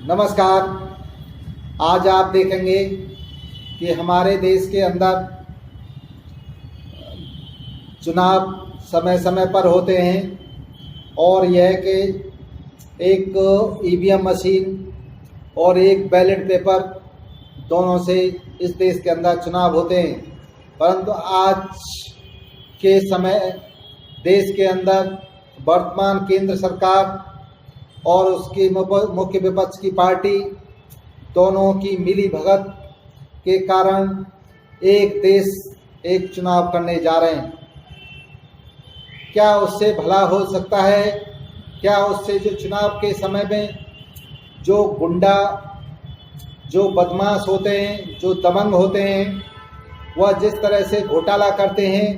नमस्कार। आज आप देखेंगे कि हमारे देश के अंदर चुनाव समय समय पर होते हैं और यह कि एक ईवीएम मशीन और एक बैलेट पेपर दोनों से इस देश के अंदर चुनाव होते हैं। परंतु आज के समय देश के अंदर वर्तमान केंद्र सरकार और उसकी मुख्य विपक्ष की पार्टी दोनों की मिली भगत के कारण एक देश एक चुनाव करने जा रहे हैं। क्या उससे भला हो सकता है? क्या उससे जो चुनाव के समय में जो गुंडा, जो बदमाश होते हैं, जो दबंग होते हैं, वह जिस तरह से घोटाला करते हैं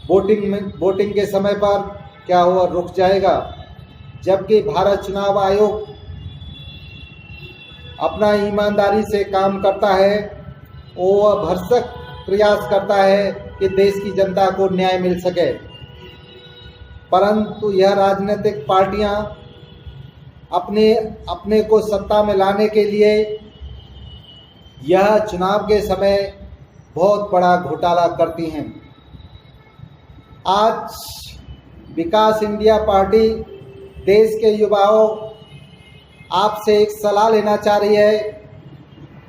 वोटिंग के समय पर, क्या वह रुक जाएगा? जबकि भारत चुनाव आयोग अपना ईमानदारी से काम करता है, वह भरसक प्रयास करता है कि देश की जनता को न्याय मिल सके। परंतु यह राजनीतिक पार्टियां अपने को सत्ता में लाने के लिए यह चुनाव के समय बहुत बड़ा घोटाला करती हैं। आज विकास इंडिया पार्टी देश के युवाओं आपसे एक सलाह लेना चाह रही है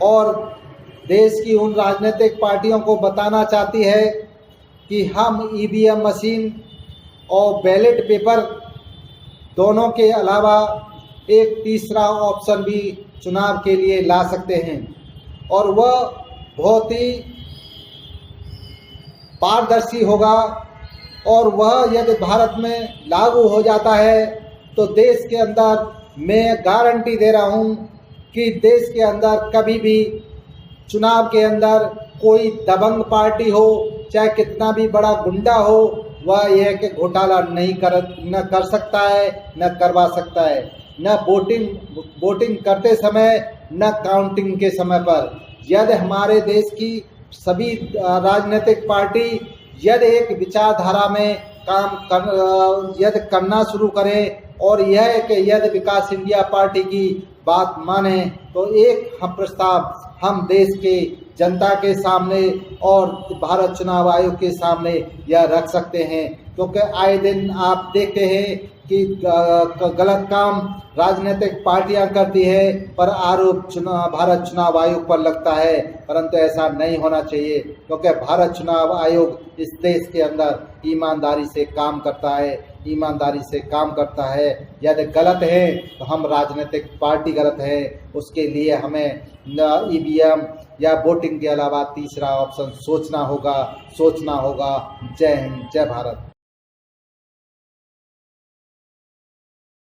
और देश की उन राजनीतिक पार्टियों को बताना चाहती है कि हम ईवीएम मशीन और बैलेट पेपर दोनों के अलावा एक तीसरा ऑप्शन भी चुनाव के लिए ला सकते हैं और वह बहुत ही पारदर्शी होगा। और वह यदि भारत में लागू हो जाता है तो देश के अंदर, मैं गारंटी दे रहा हूं कि देश के अंदर कभी भी चुनाव के अंदर कोई दबंग पार्टी हो, चाहे कितना भी बड़ा गुंडा हो, वह यह कि घोटाला न कर सकता है, न करवा सकता है, न वोटिंग करते समय, न काउंटिंग के समय पर। यदि हमारे देश की सभी राजनीतिक पार्टी यदि एक विचारधारा में यदि करना शुरू करें और यह है कि यदि विकास इंडिया पार्टी की बात माने तो एक प्रस्ताव हम देश के जनता के सामने और भारत चुनाव आयोग के सामने यह रख सकते हैं। क्योंकि आए दिन आप देखते हैं कि गलत काम राजनीतिक पार्टियां करती है पर आरोप भारत चुनाव आयोग पर लगता है। परंतु ऐसा नहीं होना चाहिए, क्योंकि भारत चुनाव आयोग इस देश के अंदर ईमानदारी से काम करता है, ईमानदारी से काम करता है। यदि गलत है तो हम राजनीतिक पार्टी गलत है, उसके लिए हमें ईवीएम या वोटिंग के अलावा तीसरा ऑप्शन सोचना होगा। जय हिंद, जय भारत।